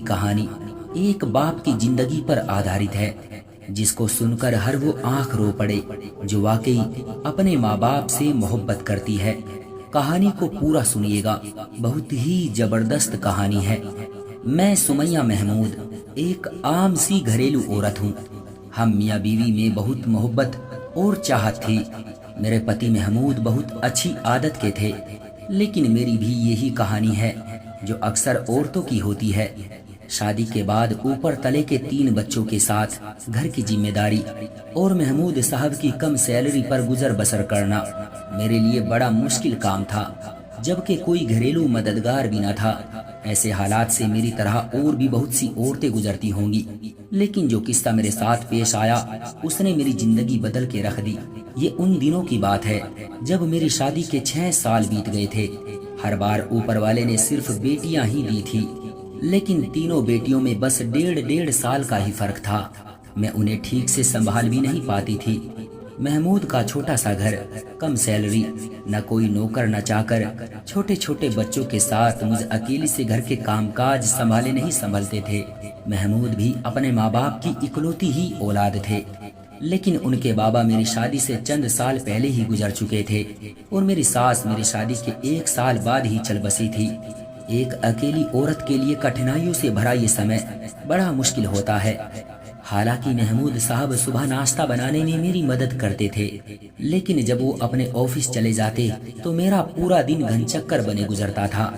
کہانی ایک باپ کی زندگی پر آدھارت ہے، جس کو سن کر ہر وہ آنکھ رو پڑے جو واقعی اپنے ماں باپ سے محبت کرتی ہے۔ کہانی کو پورا سنیے گا، بہت ہی زبردست کہانی ہے۔ میں سمیہ محمود ایک عام سی گھریلو عورت ہوں۔ ہم میاں بیوی میں بہت محبت اور چاہت تھی۔ میرے پتی محمود بہت اچھی عادت کے تھے، لیکن میری بھی یہی کہانی ہے جو اکثر عورتوں کی ہوتی ہے۔ شادی کے بعد اوپر تلے کے 3 بچوں کے ساتھ گھر کی ذمہ داری اور محمود صاحب کی کم سیلری پر گزر بسر کرنا میرے لیے بڑا مشکل کام تھا، جبکہ کوئی گھریلو مددگار بھی نہ تھا۔ ایسے حالات سے میری طرح اور بھی بہت سی عورتیں گزرتی ہوں گی، لیکن جو قصہ میرے ساتھ پیش آیا اس نے میری زندگی بدل کے رکھ دی۔ یہ ان دنوں کی بات ہے جب میری شادی کے 6 سال بیت گئے تھے۔ ہر بار اوپر والے نے صرف بیٹیاں ہی دی تھی، لیکن تینوں بیٹیوں میں بس 1.5 سال کا ہی فرق تھا۔ میں انہیں ٹھیک سے سنبھال بھی نہیں پاتی تھی۔ محمود کا چھوٹا سا گھر، کم سیلری، نہ کوئی نوکر نہ چاکر، چھوٹے چھوٹے بچوں کے ساتھ مجھے اکیلی سے گھر کے کام کاج سنبھالے نہیں سنبھلتے تھے۔ محمود بھی اپنے ماں باپ کی اکلوتی ہی اولاد تھے، لیکن ان کے بابا میری شادی سے چند سال پہلے ہی گزر چکے تھے اور میری ساس میری شادی کے 1 سال بعد ہی چل بسی تھی۔ ایک اکیلی عورت کے لیے کٹھنائیوں سے بھرا یہ سمے بڑا مشکل ہوتا ہے۔ حالانکہ محمود صاحب صبح ناشتہ بنانے میں میری مدد کرتے تھے، لیکن جب وہ اپنے آفس چلے جاتے تو میرا پورا دن گھن چکر بنے گزرتا تھا۔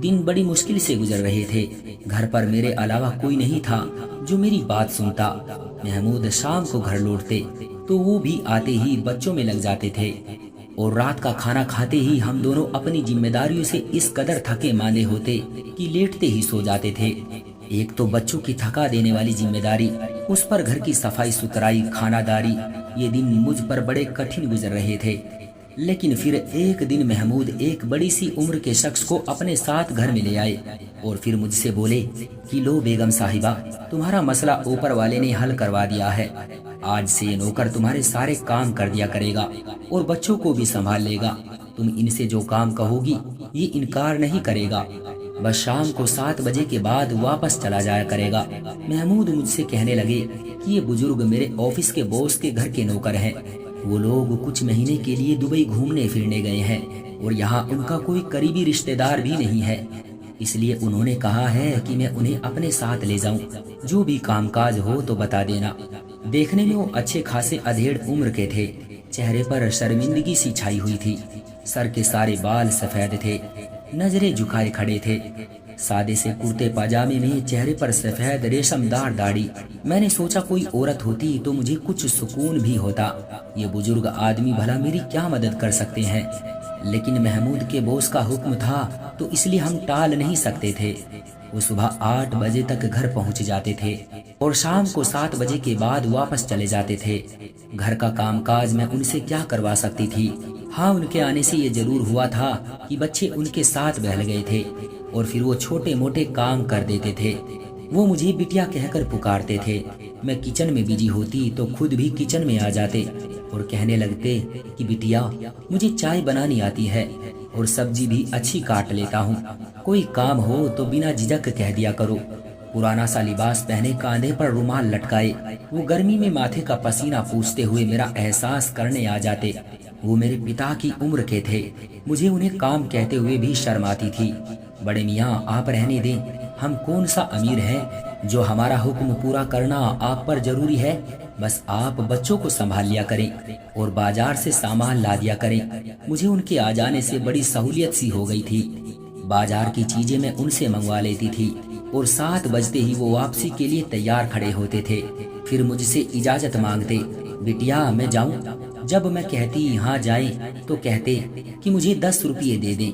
دن بڑی مشکل سے گزر رہے تھے۔ گھر پر میرے علاوہ کوئی نہیں تھا جو میری بات سنتا۔ محمود شام کو گھر لوٹتے تو وہ بھی آتے ہی بچوں میں لگ جاتے تھے، اور رات کا کھانا کھاتے ہی ہم دونوں اپنی ذمہ داریوں سے اس قدر تھکے ماندے ہوتے کہ لیٹتے ہی سو جاتے تھے۔ ایک تو بچوں کی تھکا دینے والی ذمہ داری، اس پر گھر کی صفائی ستھرائی، کھانا داری، یہ دن مجھ پر بڑے کٹھن گزر رہے تھے۔ لیکن پھر ایک دن محمود ایک بڑی سی عمر کے شخص کو اپنے ساتھ گھر میں لے آئے اور پھر مجھ سے بولے کہ لو بیگم صاحبہ، تمہارا مسئلہ اوپر والے نے حل کروا دیا ہے۔ آج سے یہ نوکر تمہارے سارے کام کر دیا کرے گا اور بچوں کو بھی سنبھال لے گا۔ تم ان سے جو کام کہو گی یہ انکار نہیں کرے گا، بس شام کو 7 بجے کے بعد واپس چلا جایا کرے گا۔ محمود مجھ سے کہنے لگے کہ یہ بزرگ میرے آفس کے باس کے گھر کے نوکر ہیں۔ وہ لوگ کچھ مہینے کے لیے دبئی گھومنے پھرنے گئے ہیں اور یہاں ان کا کوئی قریبی رشتہ دار بھی نہیں ہے، اس لیے انہوں نے کہا ہے کہ میں انہیں اپنے ساتھ لے جاؤں۔ جو بھی کام کاج ہو تو بتا دینا۔ دیکھنے میں وہ اچھے خاصے ادھیڑ عمر کے تھے، چہرے پر شرمندگی سی چھائی ہوئی تھی، سر کے سارے بال سفید تھے، نظریں جھکائے کھڑے تھے، سادے سے کرتے پاجامے میں، چہرے پر سفید ریشم دار داڑھی۔ میں نے سوچا کوئی عورت ہوتی تو مجھے کچھ سکون بھی ہوتا، یہ بزرگ آدمی بھلا میری کیا مدد کر سکتے ہیں؟ لیکن محمود کے باس کا حکم تھا تو اس لیے ہم ٹال نہیں سکتے تھے۔ وہ صبح 8 بجے تک گھر پہنچ جاتے تھے اور شام کو 7 بجے کے بعد واپس چلے جاتے تھے۔ گھر کا کام کاج میں ان سے کیا کروا سکتی تھی؟ ہاں، ان کے آنے سے یہ ضرور ہوا تھا کہ بچے ان کے ساتھ بہل گئے تھے اور پھر وہ چھوٹے موٹے کام کر دیتے تھے۔ وہ مجھے بٹیا کہہ کر پکارتے تھے۔ میں کچن میں بزی ہوتی تو خود بھی کچن میں آ جاتے اور کہنے لگتے کہ بٹیا مجھے چائے بنانی آتی ہے اور سبزی بھی اچھی کاٹ لیتا ہوں، کوئی کام ہو تو بنا جھجک کہہ دیا کرو۔ پرانا سا لباس پہنے، کاندھے پر رومال لٹکائے، وہ گرمی میں ماتھے کا پسینہ پوچھتے ہوئے میرا احساس کرنے آ جاتے۔ وہ میرے پتا کی عمر کے تھے، مجھے انہیں کام کہتے ہوئے بھی شرم آتی تھی۔ بڑے میاں آپ رہنے دیں، ہم کون سا امیر ہیں جو ہمارا حکم پورا کرنا آپ پر ضروری ہے؟ بس آپ بچوں کو سنبھال لیا کریں اور بازار سے سامان لا دیا کریں۔ مجھے ان کے آ جانے سے بڑی سہولیت سی ہو گئی تھی۔ بازار کی چیزیں میں ان سے منگوا لیتی تھی اور 7 بجتے ہی وہ واپسی کے لیے تیار کھڑے ہوتے تھے۔ پھر مجھ سے اجازت مانگتے، بٹیا میں جاؤں؟ جب میں کہتی ہاں جائیں تو کہتے کہ مجھے 10 روپے دے دیں۔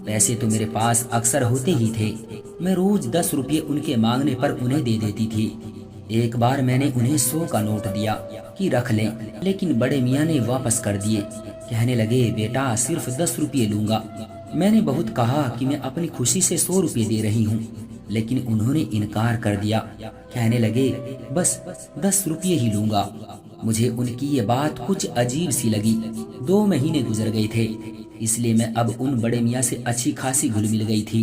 پیسے تو میرے پاس اکثر ہوتے ہی تھے، میں روز 10 روپے ان کے مانگنے پر انہیں دے دیتی تھی۔ ایک بار میں نے انہیں 100 کا نوٹ دیا کہ رکھ لیں، لیکن بڑے میاں نے واپس کر دیے، کہنے لگے بیٹا صرف 10 روپے لوں گا۔ میں نے بہت کہا کہ میں اپنی خوشی سے 100 روپے دے رہی ہوں، لیکن انہوں نے انکار کر دیا، کہنے لگے بس 10 روپے ہی لوں گا۔ مجھے ان کی یہ بات کچھ عجیب سی لگی۔ 2 مہینے گزر گئے تھے، اس لیے میں اب ان بڑے میاں سے اچھی خاصی گھل مل گئی تھی۔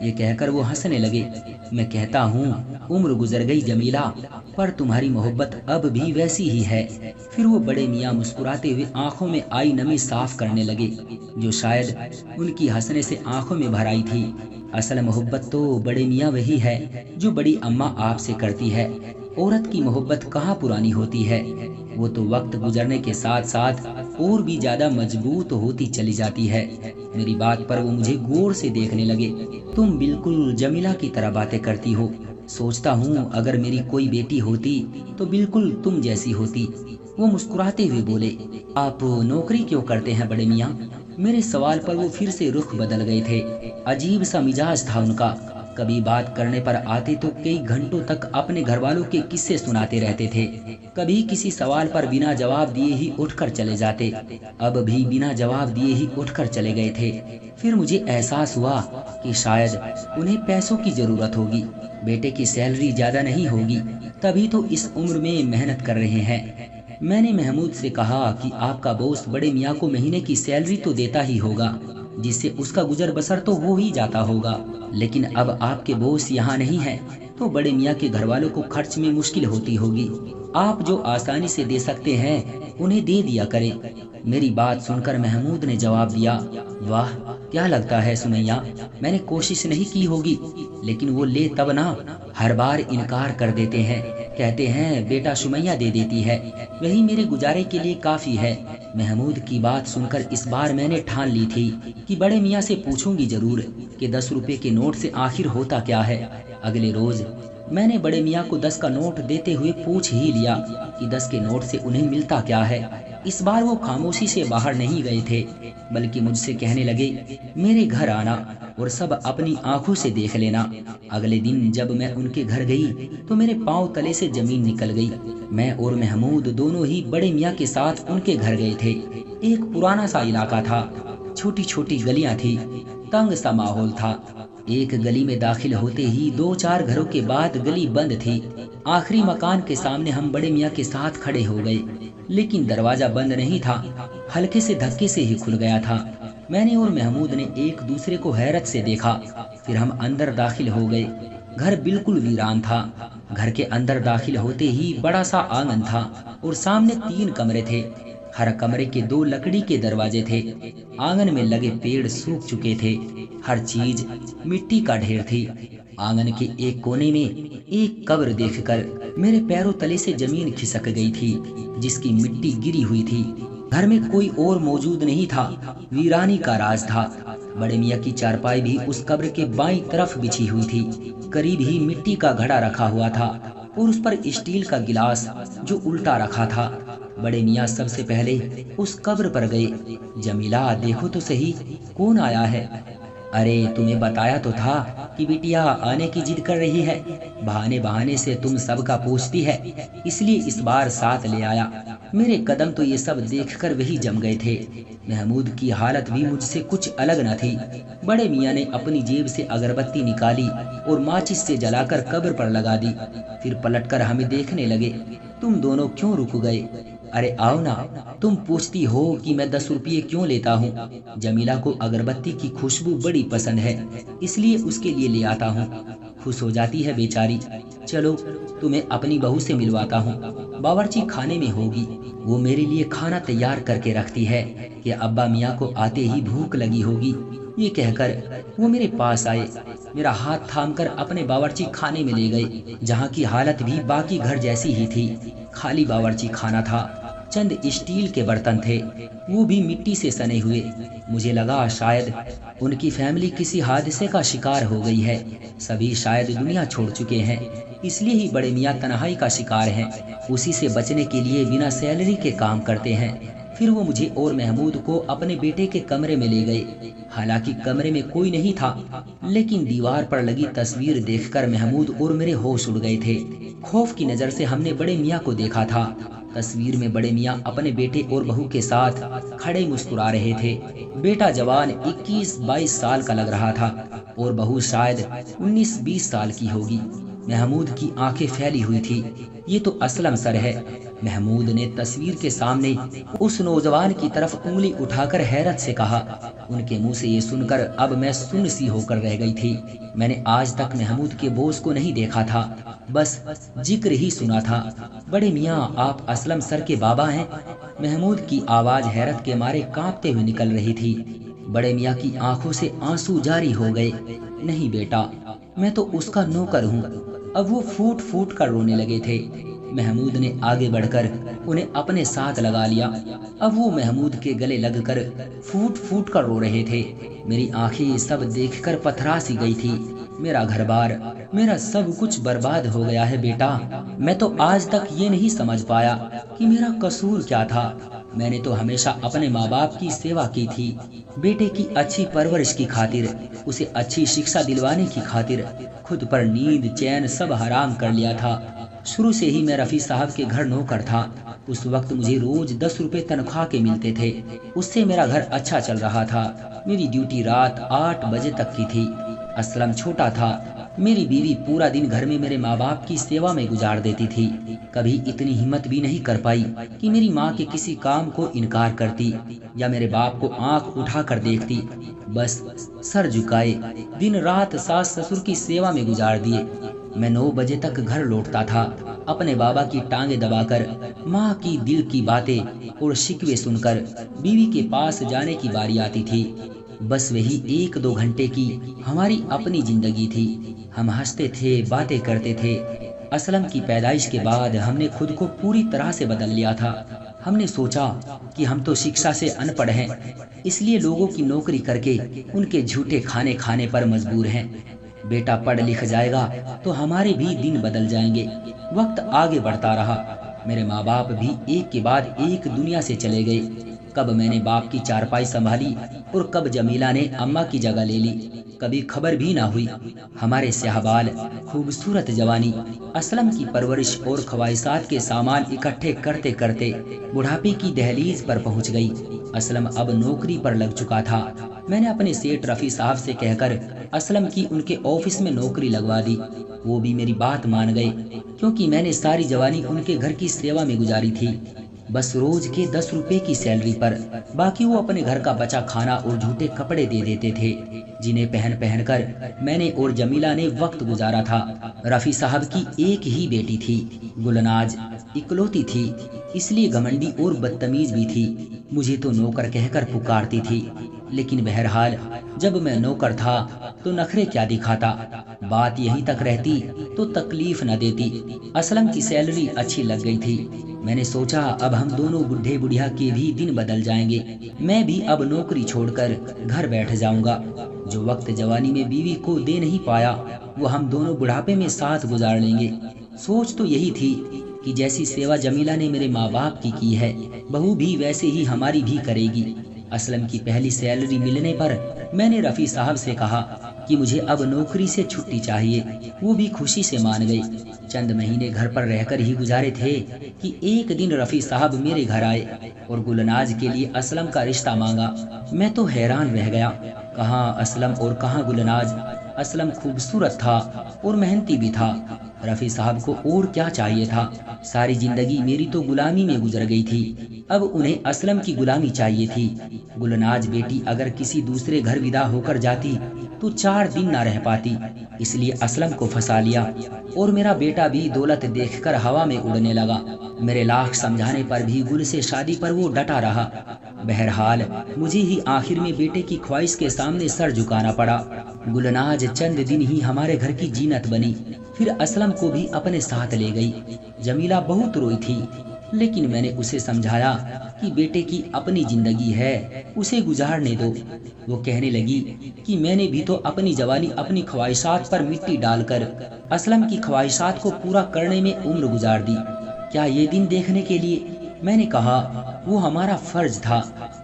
یہ کہہ کر وہ ہنسنے لگے۔ میں کہتا ہوں عمر گزر گئی جمیلہ، پر تمہاری محبت اب بھی ویسی ہی ہے۔ پھر وہ بڑے میاں مسکراتے ہوئے آنکھوں میں آئی نمی صاف کرنے لگے جو شاید ان کی ہنسنے سے آنکھوں میں بھر آئی تھی۔ اصل محبت تو بڑے میاں وہی ہے جو بڑی اماں آپ سے کرتی ہے۔ عورت کی محبت کہاں پرانی ہوتی ہے، وہ تو وقت گزرنے کے ساتھ ساتھ اور بھی زیادہ مضبوط ہوتی چلی جاتی ہے۔ میری بات پر وہ مجھے غور سے دیکھنے لگے۔ تم بالکل جمیلہ کی طرح باتیں کرتی ہو۔ سوچتا ہوں اگر میری کوئی بیٹی ہوتی تو بالکل تم جیسی ہوتی۔ وہ مسکراتے ہوئے بولے، آپ نوکری کیوں کرتے ہیں بڑے میاں؟ میرے سوال پر وہ پھر سے رخ بدل گئے تھے۔ عجیب سا مزاج تھا ان کا۔ کبھی بات کرنے پر آتے تو کئی گھنٹوں تک اپنے گھر والوں کے قصے سناتے رہتے تھے، کبھی کسی سوال پر بنا جواب دیے ہی اٹھ کر چلے جاتے۔ اب بھی بنا جواب دیے ہی اٹھ کر چلے گئے تھے۔ پھر مجھے احساس ہوا کہ شاید انہیں پیسوں کی ضرورت ہوگی، بیٹے کی سیلری زیادہ نہیں ہوگی، تبھی تو اس عمر میں محنت کر رہے ہیں۔ میں نے محمود سے کہا کہ آپ کا باس بڑے میاں کو مہینے کی سیلری تو دیتا ہی ہوگا، جس سے اس کا گزر بسر تو ہو ہی جاتا ہوگا، لیکن اب آپ کے باس یہاں نہیں ہیں تو بڑے میاں کے گھر والوں کو خرچ میں مشکل ہوتی ہوگی۔ آپ جو آسانی سے دے سکتے ہیں انہیں دے دیا کریں۔ میری بات سن کر محمود نے جواب دیا، واہ کیا لگتا ہے سمیہ، میں نے کوشش نہیں کی ہوگی، لیکن وہ لے تب نہ، ہر بار انکار کر دیتے ہیں، کہتے ہیں بیٹا سمیہ دے دیتی ہے، وہی میرے گزارے کے لیے کافی ہے۔ محمود کی بات سن کر اس بار میں نے ٹھان لی تھی کہ بڑے میاں سے پوچھوں گی ضرور کہ 10 روپے کے نوٹ سے آخر ہوتا کیا ہے۔ اگلے روز میں نے بڑے میاں کو 10 کا نوٹ دیتے ہوئے پوچھ ہی لیا کہ 10 کے نوٹ سے انہیں ملتا کیا ہے۔ اس بار وہ خاموشی سے باہر نہیں گئے تھے، بلکہ مجھ سے کہنے لگے، میرے گھر آنا اور سب اپنی آنکھوں سے دیکھ لینا۔ اگلے دن جب میں ان کے گھر گئی تو میرے پاؤں تلے سے زمین نکل گئی۔ میں اور محمود دونوں ہی بڑے میاں کے ساتھ ان کے گھر گئے تھے۔ ایک پرانا سا علاقہ تھا، چھوٹی چھوٹی گلیاں تھی، تنگ سا ماحول تھا۔ ایک گلی میں داخل ہوتے ہی 2-4 گھروں کے بعد گلی بند تھی۔ آخری مکان کے سامنے ہم بڑے میاں کے ساتھ کھڑے ہو گئے، لیکن دروازہ بند نہیں تھا، ہلکے سے دھکے سے ہی کھل گیا تھا۔ میں نے اور محمود نے ایک دوسرے کو حیرت سے دیکھا، پھر ہم اندر داخل ہو گئے۔ گھر بالکل ویران تھا۔ گھر کے اندر داخل ہوتے ہی بڑا سا آنگن تھا اور سامنے 3 کمرے تھے، ہر کمرے کے 2 لکڑی کے دروازے تھے۔ آنگن میں لگے پیڑ سوکھ چکے تھے، ہر چیز مٹی کا ڈھیر تھی۔ آنگن کے ایک کونے میں ایک قبر دیکھ کر میرے پیروں تلے سے زمین کھسک گئی تھی، جس کی مٹی گری ہوئی تھی۔ گھر میں کوئی اور موجود نہیں تھا، ویرانی کا راز تھا۔ بڑے میاں کی چارپائی بھی اس قبر کے بائیں طرف بچھی ہوئی تھی، قریب ہی مٹی کا گھڑا رکھا ہوا تھا اور اس پر اسٹیل کا گلاس جو الٹا رکھا تھا۔ بڑے میاں سب سے پہلے اس قبر پر گئے۔ جمیلہ دیکھو تو صحیح کون آیا ہے؟ ارے تمہیں بتایا تو تھا کہ بیٹیا آنے کی ضد کر رہی ہے، بہانے بہانے سے تم سب کا پوچھتی ہے، اس لیے اس بار ساتھ لے آیا۔ میرے قدم تو یہ سب دیکھ کر وہی جم گئے تھے۔ محمود کی حالت بھی مجھ سے کچھ الگ نہ تھی۔ بڑے میاں نے اپنی جیب سے اگربتی نکالی اور ماچس سے جلا کر قبر پر لگا دی، پھر پلٹ کر ہمیں دیکھنے لگے۔ تم دونوں کیوں رک گئے؟ ارے آؤ نا، تم پوچھتی ہو کہ میں 10 روپے کیوں لیتا ہوں؟ جمیلہ کو اگربتی کی خوشبو بڑی پسند ہے، اس لیے اس کے لیے لے آتا ہوں، خوش ہو جاتی ہے بیچاری۔ چلو تمہیں اپنی بہو سے ملواتا ہوں، باورچی خانے میں ہوگی، وہ میرے لیے کھانا تیار کر کے رکھتی ہے کہ ابا میاں کو آتے ہی بھوک لگی ہوگی۔ یہ کہہ کر وہ میرے پاس آئے، میرا ہاتھ تھام کر اپنے باورچی خانے میں لے گئے، جہاں کی حالت بھی باقی گھر جیسی ہی تھی۔ خالی باورچی خانہ تھا، چند اسٹیل کے برتن تھے، وہ بھی مٹی سے سنے ہوئے۔ مجھے لگا شاید ان کی فیملی کسی حادثے کا شکار ہو گئی ہے، سبھی شاید دنیا چھوڑ چکے ہیں، اس لیے ہی بڑے میاں تنہائی کا شکار ہیں، اسی سے بچنے کے لیے بنا سیلری کے کام کرتے ہیں۔ پھر وہ مجھے اور محمود کو اپنے بیٹے کے کمرے میں لے گئے۔ حالانکہ کمرے میں کوئی نہیں تھا، لیکن دیوار پر لگی تصویر دیکھ کر محمود اور میرے ہوش اڑ گئے تھے۔ خوف کی نظر سے ہم نے بڑے میاں کو دیکھا تھا۔ تصویر میں بڑے میاں اپنے بیٹے اور بہو کے ساتھ کھڑے مسکرا رہے تھے۔ بیٹا جوان 21-22 سال کا لگ رہا تھا اور بہو شاید 19-20 سال کی ہوگی۔ محمود کی آنکھیں پھیلی ہوئی تھی۔ یہ تو اسلم سر ہے۔ محمود نے تصویر کے سامنے اس نوجوان کی طرف انگلی اٹھا کر حیرت سے کہا۔ ان کے منہ سے یہ سن کر اب میں سن سی ہو کر رہ گئی تھی۔ میں نے آج تک محمود کے بوس کو نہیں دیکھا تھا، بس ذکر ہی سنا تھا۔ بڑے میاں، آپ اسلم سر کے بابا ہیں؟ محمود کی آواز حیرت کے مارے کانپتے ہوئے نکل رہی تھی۔ بڑے میاں کی آنکھوں سے آنسو جاری ہو گئے۔ نہیں بیٹا، میں تو اس کا نوکر ہوں۔ اب وہ پھوٹ پھوٹ کر رونے لگے تھے۔ محمود نے آگے بڑھ کر انہیں اپنے ساتھ لگا لیا۔ اب وہ محمود کے گلے لگ کر پھوٹ پھوٹ کر رو رہے تھے۔ میری آنکھیں سب دیکھ کر پتھرا سی گئی تھی۔ میرا گھر بار، میرا سب کچھ برباد ہو گیا ہے بیٹا۔ میں تو آج تک یہ نہیں سمجھ پایا کہ میرا قصور کیا تھا۔ میں نے تو ہمیشہ اپنے ماں باپ کی سیوا کی تھی، بیٹے کی اچھی پرورش کی خاطر، اسے اچھی شکشا دلوانے کی خاطر خود پر نیند چین سب حرام کر لیا تھا۔ شروع سے ہی میں رفیع صاحب کے گھر نوکر تھا۔ اس وقت مجھے روز 10 روپے تنخواہ کے ملتے تھے، اس سے میرا گھر اچھا چل رہا تھا۔ میری ڈیوٹی رات 8 بجے تک کی تھی۔ اسلم چھوٹا تھا۔ میری بیوی پورا دن گھر میں میرے ماں باپ کی سیوا میں گزار دیتی تھی۔ کبھی اتنی ہمت بھی نہیں کر پائی کہ میری ماں کے کسی کام کو انکار کرتی یا میرے باپ کو آنکھ اٹھا کر دیکھتی۔ بس سر جھکائے دن رات ساس سسر کی سیوا میں گزار دیے۔ میں 9 بجے تک گھر لوٹتا تھا، اپنے بابا کی ٹانگیں دبا کر۔ ماں کی دل کی باتیں اور شکوے سن کر بیوی کے پاس جانے کی باری آتی تھی۔ بس وہی 1-2 گھنٹے کی ہماری اپنی زندگی تھی۔ ہم ہنستے تھے، باتیں کرتے تھے۔ اسلم کی پیدائش کے بعد ہم نے خود کو پوری طرح سے بدل لیا تھا۔ ہم نے سوچا کہ ہم تو شکشا سے ان پڑھ ہیں، اس لیے لوگوں کی نوکری کر کے ان کے جھوٹے کھانے پر مجبور ہیں۔ بیٹا پڑھ لکھ جائے گا تو ہمارے بھی دن بدل جائیں گے۔ وقت آگے بڑھتا رہا۔ میرے ماں باپ بھی ایک کے بعد ایک دنیا سے چلے گئے۔ کب میں نے باپ کی چارپائی سنبھالی اور کب جمیلہ نے اماں کی جگہ لے لی، کبھی خبر بھی نہ ہوئی۔ ہمارے سیاہ بال، خوبصورت جوانی، اسلم کی پرورش اور خواہشات کے سامان اکٹھے کرتے کرتے بڑھاپے کی دہلیز پر پہنچ گئی۔ اسلم اب نوکری پر لگ چکا تھا۔ میں نے اپنے سیٹ رفیع صاحب سے کہہ کر اسلم کی ان کے آفس میں نوکری لگوا دی۔ وہ بھی میری بات مان گئے، کیونکہ میں نے ساری جوانی ان کے گھر کی سیوا میں گزاری تھی۔ بس روز کے 10 روپے کی سیلری پر، باقی وہ اپنے گھر کا بچا کھانا اور جھوٹے کپڑے دے دیتے تھے، جنہیں پہن کر میں نے اور جمیلہ نے وقت گزارا تھا۔ رفیع صاحب کی ایک ہی بیٹی تھی، گلناز، اکلوتی تھی، اس لیے گھمنڈی اور بدتمیز بھی تھی۔ مجھے تو نوکر کہہ کر پکارتی تھی، لیکن بہرحال جب میں نوکر تھا تو نخرے کیا دکھاتا۔ بات یہیں تک رہتی تو تکلیف نہ دیتی۔ اسلم کی سیلری اچھی لگ گئی تھی۔ میں نے سوچا اب ہم دونوں بڈھے بڑھیا کے بھی دن بدل جائیں گے۔ میں بھی اب نوکری چھوڑ کر گھر بیٹھ جاؤں گا۔ جو وقت جوانی میں بیوی کو دے نہیں پایا وہ ہم دونوں بڑھاپے میں ساتھ گزار لیں گے۔ سوچ تو یہی تھی کہ جیسی سیوا جمیلہ نے میرے ماں باپ کی ہے، بہو بھی ویسے ہی ہماری بھی کرے گی۔ اسلم کی پہلی سیلری ملنے پر میں نے رفیع صاحب سے کہا کہ مجھے اب نوکری سے چھٹی چاہیے۔ وہ بھی خوشی سے مان گئی۔ چند مہینے گھر پر رہ کر ہی گزارے تھے کہ ایک دن رفیع صاحب میرے گھر آئے اور گلناز کے لیے اسلم کا رشتہ مانگا۔ میں تو حیران رہ گیا، کہاں اسلم اور کہاں گلناز۔ اسلم خوبصورت تھا اور محنتی بھی تھا۔ رفیع صاحب کو اور کیا چاہیے تھا؟ ساری زندگی میری تو غلامی میں گزر گئی تھی، اب انہیں اسلم کی غلامی چاہیے تھی۔ گلناز بیٹی اگر کسی دوسرے گھر ودا ہو کر جاتی تو 4 دن نہ رہ پاتی، اس لیے اسلم کو پھنسا لیا اور میرا بیٹا بھی دولت دیکھ کر ہوا میں اڑنے لگا۔ میرے لاکھ سمجھانے پر بھی گل سے شادی پر وہ ڈٹا رہا۔ بہرحال مجھے ہی آخر میں بیٹے کی خواہش کے سامنے سر جھکانا پڑا۔ گلناز چند دن ہی ہمارے گھر کی زینت بنی، پھر اسلم کو بھی اپنے ساتھ لے گئی۔ جمیلہ بہت روئی تھی، لیکن میں نے اسے سمجھایا کہ بیٹے کی اپنی زندگی ہے، اسے گزارنے دو۔ وہ کہنے لگی کہ میں نے بھی تو اپنی جوانی اپنی خواہشات پر مٹی ڈال کر اسلم کی خواہشات کو پورا کرنے میں عمر گزار دی، کیا یہ دن دیکھنے کے لیے؟ میں نے کہا وہ ہمارا فرض تھا۔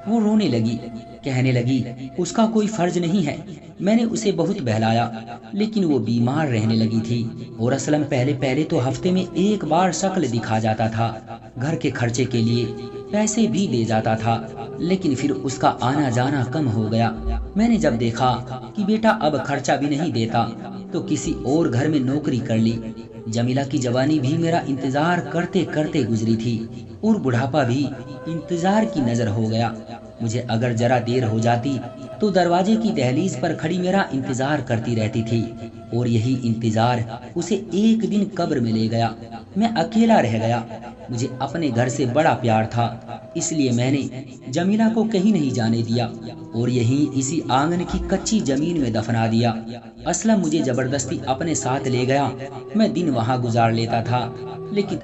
وہ رونے لگی، کہنے لگی اس کا کوئی فرض نہیں ہے۔ میں نے اسے بہت بہلایا، لیکن وہ بیمار رہنے لگی تھی اور اسلم پہلے تو ہفتے میں 1 بار شکل دکھا جاتا تھا۔ گھر کے خرچے کے لیے پیسے بھی دے جاتا تھا، لیکن پھر اس کا آنا جانا کم ہو گیا۔ میں نے جب دیکھا کہ بیٹا اب خرچہ بھی نہیں دیتا تو کسی اور گھر میں نوکری کر لی۔ جمیلہ کی جوانی بھی میرا انتظار کرتے کرتے گزری تھی اور بڑھاپا بھی انتظار کی نظر ہو گیا۔ مجھے اگر ذرا دیر ہو جاتی تو دروازے کی دہلیز پر کھڑی میرا انتظار کرتی رہتی تھی، اور یہی انتظار اسے ایک دن قبر میں لے گیا۔ میں اکیلا رہ گیا۔ مجھے اپنے گھر سے بڑا پیار تھا، اس لیے میں نے جمیلہ کو کہیں نہیں جانے دیا اور یہیں اسی آنگن کی کچی زمین میں دفنا دیا۔ اسلم مجھے زبردستی اپنے ساتھ لے گیا۔ میں دن وہاں گزار لیتا تھا، لیکن